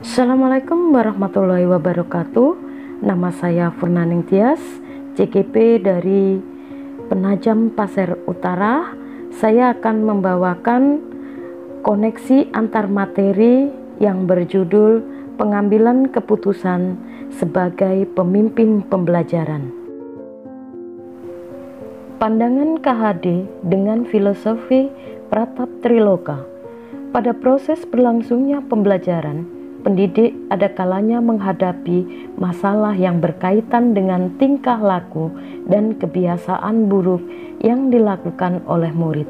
Assalamualaikum warahmatullahi wabarakatuh. Nama saya Furnaning Tias, CGP dari Penajam Pasir Utara. Saya akan membawakan koneksi antar materi yang berjudul pengambilan keputusan sebagai pemimpin pembelajaran. Pandangan KHD dengan filosofi Pratap Triloka. Pada proses berlangsungnya pembelajaran, pendidik ada kalanya menghadapi masalah yang berkaitan dengan tingkah laku dan kebiasaan buruk yang dilakukan oleh murid.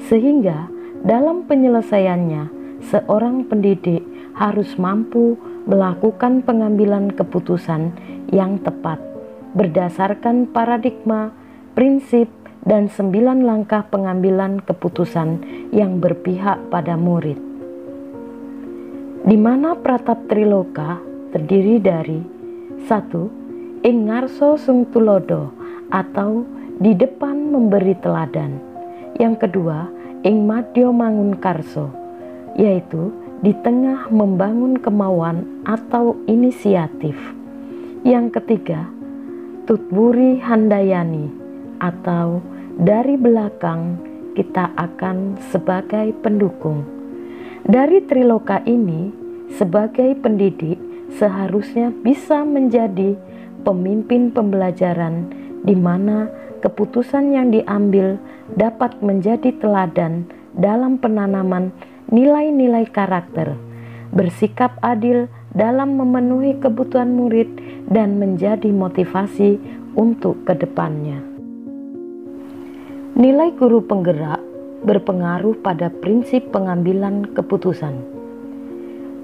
Sehingga dalam penyelesaiannya, seorang pendidik harus mampu melakukan pengambilan keputusan yang tepat berdasarkan paradigma, prinsip, dan 9 langkah pengambilan keputusan yang berpihak pada murid. Di mana Pratap Triloka terdiri dari 1. Ing ngarso sung tulodo atau di depan memberi teladan. Yang kedua, ing madya mangun karso, yaitu di tengah membangun kemauan atau inisiatif. Yang ketiga, tutburi handayani atau dari belakang kita akan sebagai pendukung. Dari Triloka ini, sebagai pendidik seharusnya bisa menjadi pemimpin pembelajaran di mana keputusan yang diambil dapat menjadi teladan dalam penanaman nilai-nilai karakter, bersikap adil dalam memenuhi kebutuhan murid dan menjadi motivasi untuk kedepannya. Nilai guru penggerak berpengaruh pada prinsip pengambilan keputusan.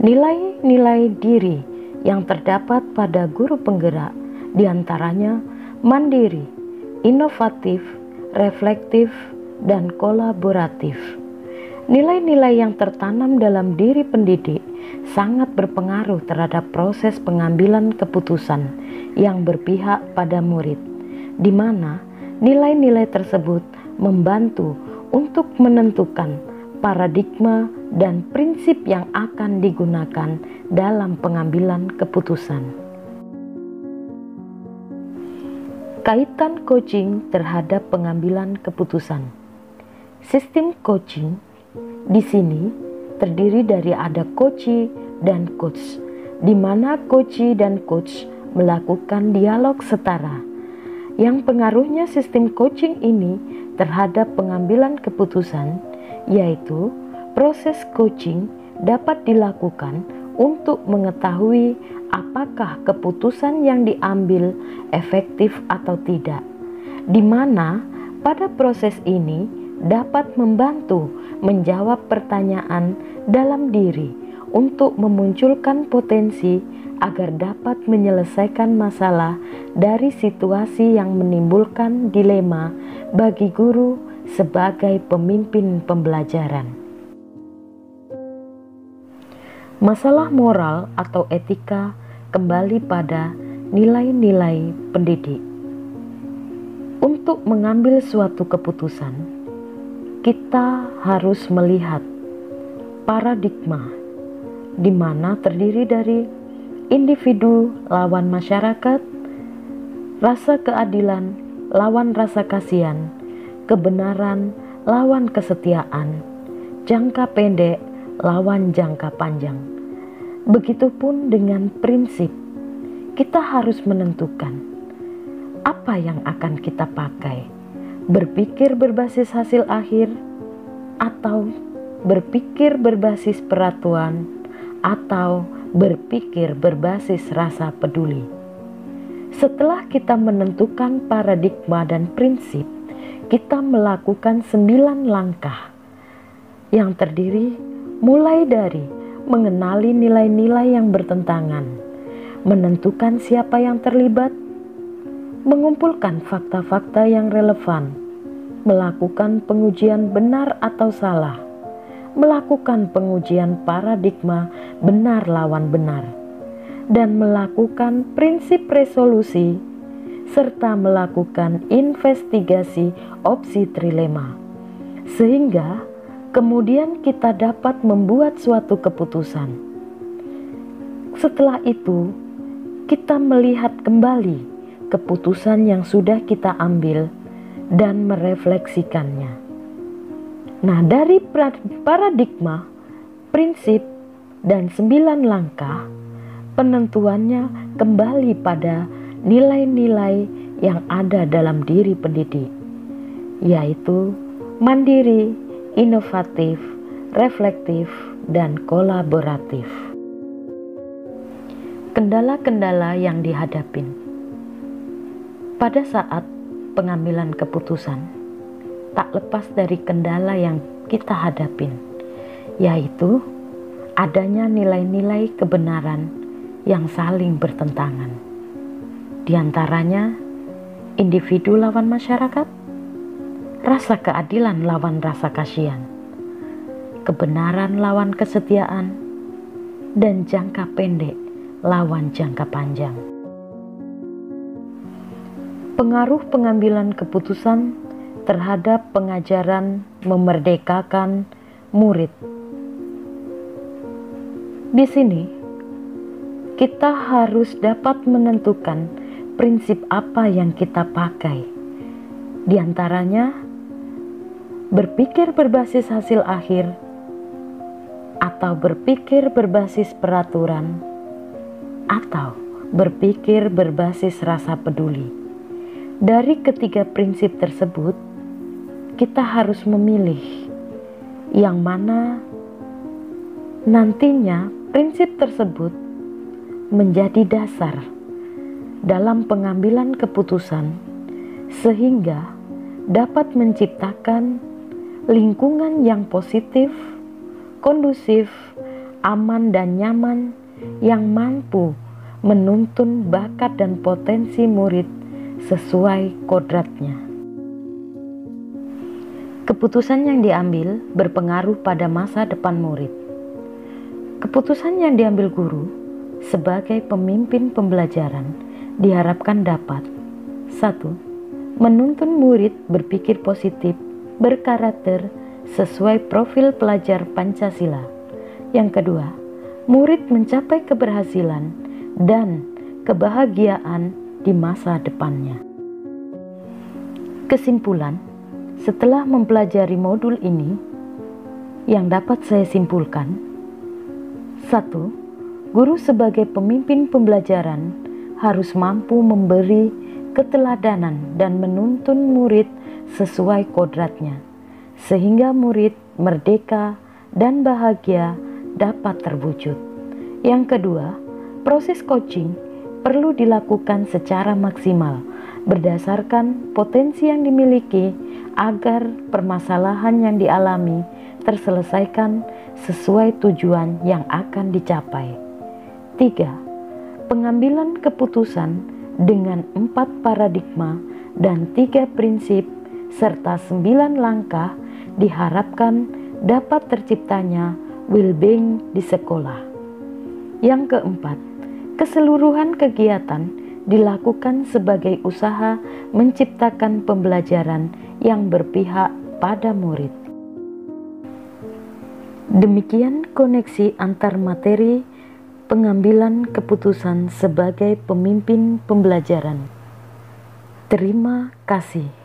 Nilai-nilai diri yang terdapat pada guru penggerak diantaranya mandiri, inovatif, reflektif, dan kolaboratif. Nilai-nilai yang tertanam dalam diri pendidik sangat berpengaruh terhadap proses pengambilan keputusan yang berpihak pada murid, di mana nilai-nilai tersebut membantu untuk menentukan paradigma dan prinsip yang akan digunakan dalam pengambilan keputusan. Kaitan coaching terhadap pengambilan keputusan. Sistem coaching di sini terdiri dari ada coachee dan coach, di mana coachee dan coach melakukan dialog setara. Yang pengaruhnya sistem coaching ini terhadap pengambilan keputusan, yaitu proses coaching dapat dilakukan untuk mengetahui apakah keputusan yang diambil efektif atau tidak, di mana pada proses ini dapat membantu menjawab pertanyaan dalam diri untuk memunculkan potensi agar dapat menyelesaikan masalah dari situasi yang menimbulkan dilema bagi guru sebagai pemimpin pembelajaran. Masalah moral atau etika kembali pada nilai-nilai pendidik. Untuk mengambil suatu keputusan, kita harus melihat paradigma di mana terdiri dari individu lawan masyarakat, rasa keadilan lawan rasa kasihan, kebenaran lawan kesetiaan, jangka pendek lawan jangka panjang. Begitupun dengan prinsip, kita harus menentukan apa yang akan kita pakai, berpikir berbasis hasil akhir atau berpikir berbasis peraturan atau berpikir berbasis rasa peduli. Setelah kita menentukan paradigma dan prinsip, kita melakukan 9 langkah yang terdiri mulai dari mengenali nilai-nilai yang bertentangan, menentukan siapa yang terlibat, mengumpulkan fakta-fakta yang relevan, melakukan pengujian benar atau salah, melakukan pengujian paradigma benar lawan benar, dan melakukan prinsip resolusi, serta melakukan investigasi opsi trilema, sehingga kemudian kita dapat membuat suatu keputusan. Setelah itu, kita melihat kembali keputusan yang sudah kita ambil dan merefleksikannya. Nah, dari paradigma, prinsip, dan 9 langkah, penentuannya kembali pada nilai-nilai yang ada dalam diri pendidik, yaitu mandiri, inovatif, reflektif, dan kolaboratif. Kendala-kendala yang dihadapin pada saat pengambilan keputusan tak lepas dari kendala yang kita hadapin, yaitu adanya nilai-nilai kebenaran yang saling bertentangan. Di antaranya, individu lawan masyarakat, rasa keadilan lawan rasa kasihan, kebenaran lawan kesetiaan, dan jangka pendek lawan jangka panjang. Pengaruh pengambilan keputusan terhadap pengajaran memerdekakan murid. Di sini, kita harus dapat menentukan prinsip apa yang kita pakai. Di antaranya, berpikir berbasis hasil akhir atau berpikir berbasis peraturan, atau berpikir berbasis rasa peduli. Dari ketiga prinsip tersebut, kita harus memilih yang mana nantinya prinsip tersebut menjadi dasar dalam pengambilan keputusan, sehingga dapat menciptakan lingkungan yang positif, kondusif, aman dan nyaman, yang mampu menuntun bakat dan potensi murid sesuai kodratnya. Keputusan yang diambil berpengaruh pada masa depan murid. Keputusan yang diambil guru sebagai pemimpin pembelajaran diharapkan dapat 1. Menuntun murid berpikir positif, berkarakter sesuai profil pelajar Pancasila. Yang kedua, murid mencapai keberhasilan dan kebahagiaan di masa depannya. Kesimpulan, setelah mempelajari modul ini, yang dapat saya simpulkan, 1. Guru sebagai pemimpin pembelajaran harus mampu memberi keteladanan dan menuntun murid sesuai kodratnya, sehingga murid merdeka dan bahagia dapat terwujud. Yang kedua, proses coaching perlu dilakukan secara maksimal berdasarkan potensi yang dimiliki agar permasalahan yang dialami terselesaikan sesuai tujuan yang akan dicapai. 3. Pengambilan keputusan dengan 4 paradigma dan 3 prinsip serta 9 langkah diharapkan dapat terciptanya well-being di sekolah. Yang keempat, keseluruhan kegiatan dilakukan sebagai usaha menciptakan pembelajaran yang berpihak pada murid. Demikian koneksi antar materi pengambilan keputusan sebagai pemimpin pembelajaran. Terima kasih.